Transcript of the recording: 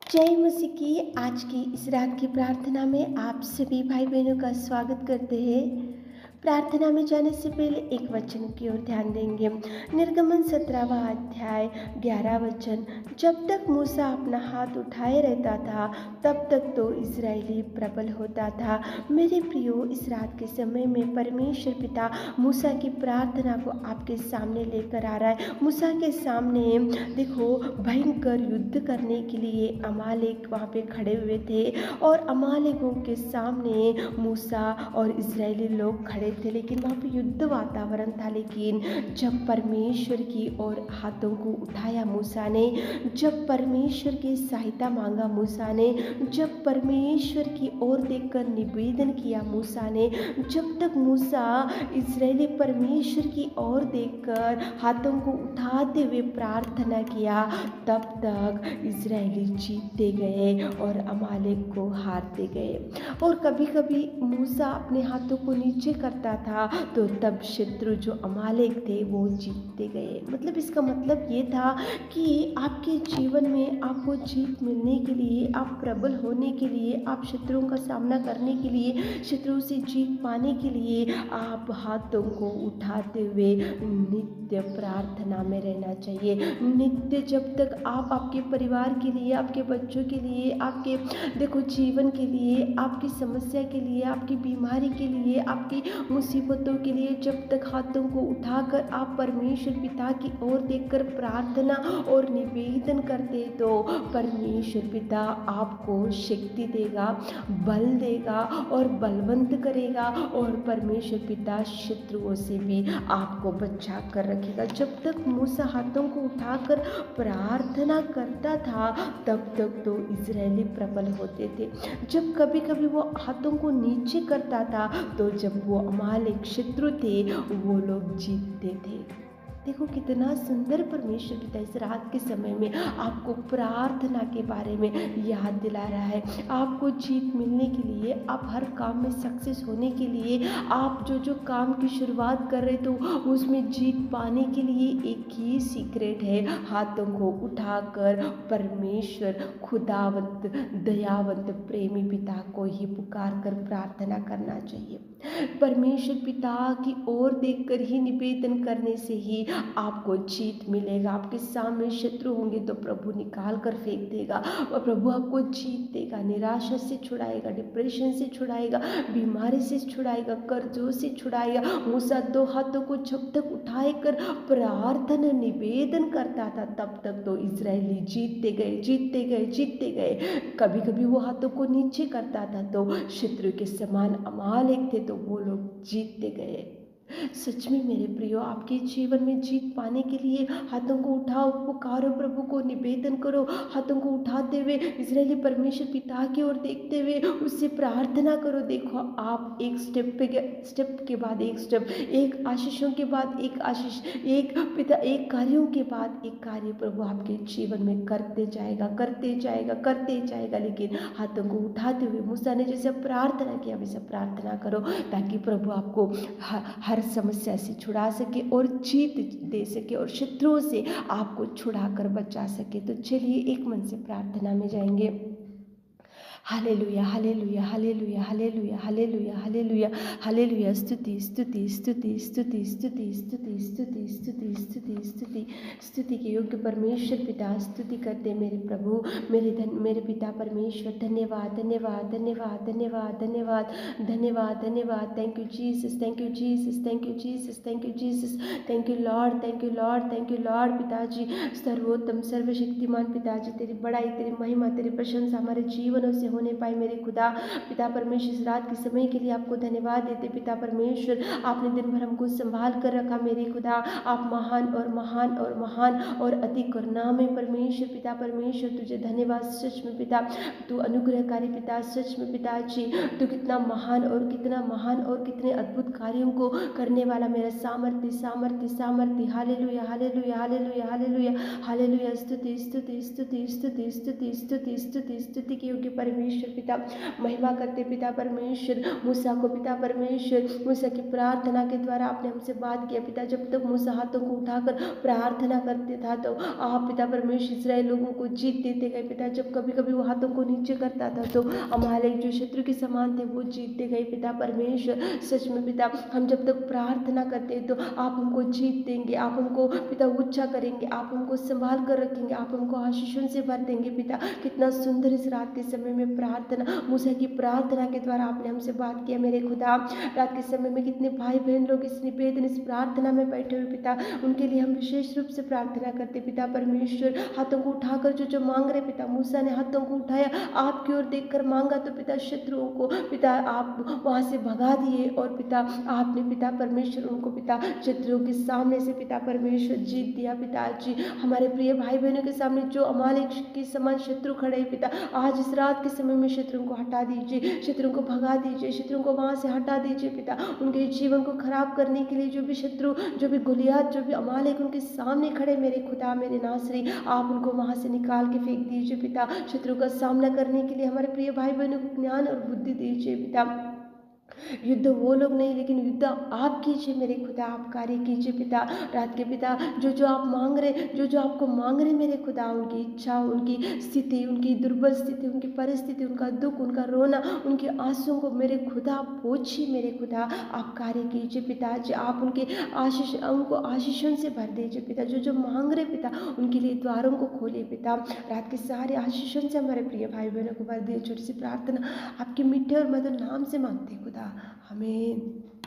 जय मसीह की आज की इस रात की प्रार्थना में आप सभी भाई बहनों का स्वागत करते हैं। प्रार्थना में जाने से पहले एक वचन की ओर ध्यान देंगे। निर्गमन 17वां अध्याय 11 वचन। जब तक मूसा अपना हाथ उठाए रहता था तब तक तो इजरायली प्रबल होता था। मेरे प्रियो, इस रात के समय में परमेश्वर पिता मूसा की प्रार्थना को आपके सामने लेकर आ रहा है। मूसा के सामने देखो, भयंकर युद्ध करने के लिए अमालेक वहाँ पे खड़े हुए थे और अमालेकों के सामने मूसा और इजरायली लोग खड़े थे, लेकिन वहाँ पे युद्ध वातावरण था। लेकिन जब परमेश्वर की ओर हाथों को उठाया मूसा ने, जब परमेश्वर की सहायता मांगा मूसा ने, जब परमेश्वर की ओर देखकर निवेदन किया मूसा ने, जब तक मूसा इजरायली परमेश्वर की ओर देखकर हाथों को उठाते हुए प्रार्थना किया, तब तक इजरायली जीतते गए और अमालेक को हारते गए। और कभी कभी मूसा अपने हाथों को नीचे करता था तो तब शत्रु जो अमालेक थे वो जीतते गए। मतलब इसका मतलब ये था कि आपके जीवन में आपको जीत मिलने के लिए, आप प्रबल होने के लिए, आप शत्रुओं का सामना करने के लिए, शत्रुओं से जीत पाने के लिए आप हाथों को उठाते हुए नित्य प्रार्थना में रहना चाहिए। नित्य, जब तक आप आपके परिवार के लिए, आपके बच्चों के लिए, आपके देखो जीवन के लिए, आपकी समस्या के लिए, आपकी बीमारी के लिए, आपकी मुसीबतों के लिए, जब तक हाथों को उठाकर आप परमेश्वर पिता की ओर देखकर प्रार्थना और निवेदन करते तो परमेश्वर पिता आपको शक्ति देगा, बल देगा और बलवंत करेगा और परमेश्वर पिता शत्रुओं से भी आपको बचा कर रखेगा। जब तक मूसा हाथों को उठाकर प्रार्थना करता था तब तक तो इजरायली प्रबल होते थे। जब कभी कभी वो हाथों को नीचे करता था तो जब वो अमालेक शत्रु थे वो लोग जीतते थे। देखो कितना सुंदर परमेश्वर पिता इस रात के समय में आपको प्रार्थना के बारे में याद दिला रहा है। आपको जीत मिलने के लिए, आप हर काम में सक्सेस होने के लिए, आप जो काम की शुरुआत कर रहे तो उसमें जीत पाने के लिए एक ही सीक्रेट है, हाथों को उठाकर परमेश्वर खुदावंत दयावंत प्रेमी पिता को ही पुकार कर प्रार्थना करना चाहिए। परमेश्वर पिता की ओर देखकर ही निवेदन करने से ही आपको जीत मिलेगा। आपके सामने शत्रु होंगे तो प्रभु निकाल कर फेंक देगा और प्रभु आपको जीत देगा, निराशा से छुड़ाएगा, डिप्रेशन से छुड़ाएगा, बीमारी से छुड़ाएगा, कर्जों से छुड़ाएगा। मूसा दो हाथों को जब तक उठाए कर प्रार्थना निवेदन करता था तब तक तो इजरायली जीतते गए, जीतते गए, जीतते गए। कभी कभी वो हाथों को नीचे करता था तो शत्रु के समान अमालेक थे तो वो लोग जीतते गए। सच में मेरे प्रियो, आपके जीवन में जीत पाने के लिए हाथों को उठाओ, पुकारो, प्रभु को निवेदन करो, हाथों को उठाते हुए इजरायली परमेश्वर पिता की ओर देखते हुए उससे प्रार्थना करो। देखो आप एक स्टेप के बाद एक स्टेप, एक आशीषों के बाद एक आशीष, एक पिता, एक कार्यों के बाद एक कार्य प्रभु आपके जीवन में करते जाएगा, करते जाएगा, करते जाएगा। लेकिन हाथों को उठाते हुए मूसा ने जैसे प्रार्थना किया वैसे प्रार्थना करो ताकि प्रभु आपको हर समस्या से छुड़ा सके और जीत दे सके और शत्रुओं से आपको छुड़ा कर बचा सके। तो चलिए एक मन से प्रार्थना में जाएंगे। Hallelujah, hallelujah, hallelujah, hallelujah, hallelujah, hallelujah, hallelujah. स्तुति, स्तुति, स्तुति, स्तुति, स्तुति, स्तुति, स्तुति, स्तुति, स्तुति, स्तुति, स्तुति के योग्य परमेश्वर पिता, स्तुति करते मेरे प्रभु, मेरे पिता परमेश्वर। धन्यवाद, धन्यवाद, धन्यवाद, धन्यवाद, धन्यवाद, धन्यवाद, धन्यवाद। Thank you Jesus, thank you Jesus, thank you Jesus, thank you Jesus, thank you Lord, thank you Lord, thank you Lord. पिताजी सर्वोत्तम सर्वशक्तिमान पिताजी, तेरी बड़ाई, तेरी महिमा, तेरी प्रशंसा हमारे जीवनों से होने पाए मेरे खुदा। पिता परमेश्वर, इस रात के समय के लिए आपको धन्यवाद देते। पिता परमेश्वर, आपने दिन भर हमको संभाल कर रखा मेरे खुदा। आप महान और महान और महान और अति करुणामय परमेश्वर। पिता परमेश्वर, तुझे धन्यवाद सच में पिता, तू अनुग्रहकारी पिता, सच में पिताजी तू कितना महान और कितना महान और कितने अद्भुत कार्यों को करने वाला मेरा सामर्थ्य, सामर्थ्य, सामर्थ्य। Hallelujah, hallelujah, hallelujah, hallelujah, hallelujah. स्तुति, स्तुति, स्तुति, स्तुति, स्तुति, स्तुति, स्तुति, स्तुति के योग्य परमेश्वर पिता महिमा करते पिता परमेश्वर। मूसा को पिता परमेश्वर, मूसा की प्रार्थना के द्वारा आपने हमसे बात किया पिता। जब तक मूसा हाथों को उठाकर प्रार्थना करते था तो आप पिता परमेश्वर इस्राएल लोगों को जीत देते गए पिता। जब कभी कभी वो हाथों को नीचे करता था तो अमालेक जो शत्रु के समान थे वो जीतते गए पिता परमेश्वर। सच में पिता हम जब तक प्रार्थना करते हैं तो आप हमको जीत देंगे, आप हमको पिता ऊंचा करेंगे, आप हमको संभाल कर रखेंगे, आप हमको आशीषों से भर देंगे पिता। कितना सुंदर इस रात के समय में प्रार्थना, मूसा की प्रार्थना के द्वारा आपने हमसे बात किया मेरे खुदा। रात के समय में कितने भाई बहन लोग इस निवेदन इस प्रार्थना में बैठे हुए पिता, उनके लिए हम विशेष रूप से प्रार्थना करते पिता परमेश्वर। हाथों को उठाकर जो जो मांग रहे पिता, मूसा ने हाथों को उठाया आपकी ओर देखकर मांगा तो पिता शत्रुओं को पिता आप वहां से भगा दिए और पिता आपने पिता परमेश्वर उनको पिता शत्रुओं के सामने से पिता परमेश्वर जीत दिया पिताजी। हमारे प्रिय भाई बहनों के सामने जो अमालेक के समान शत्रु खड़े हैं पिता, आज इस रात के समय में शत्रुओं को हटा दीजिए, शत्रुओं को भगा दीजिए, शत्रुओं को वहां से हटा दीजिए पिता। उनके जीवन को खराब करने के लिए जो भी शत्रु, जो भी गुलियात, जो भी अमालेक उनके सामने खड़े मेरे खुदा मेरे नासरी, आप उनको वहां से निकाल के फेंक दीजिए पिता। शत्रु का सामना करने के लिए हमारे प्रिय भाई बहनों को ज्ञान और बुद्धि दीजिए पिता। युद्ध वो लोग नहीं लेकिन युद्ध आप कीजिए मेरे खुदा, आप कार्य कीजिए पिता। रात के पिता जो जो आप मांग रहे, जो जो आपको मांग रहे मेरे खुदा, उनकी इच्छा, उनकी स्थिति, उनकी दुर्बल स्थिति, उनकी परिस्थिति, उनका दुख, उनका रोना, उनके आंसुओं को मेरे खुदा पोछिए मेरे खुदा, आप कार्य कीजिए पिताजी। आप उनके आशीष, उनको आशीषों से भर दीजिए पिता। जो जो मांग रहे पिता उनके लिए द्वारों को खोलिए पिता। रात के सारे आशीषों से हमारे प्रिय भाई बहनों को भर दिए। छोटी सी प्रार्थना आपके मीठे और मधुर नाम से मांगते खुदा, आमीन।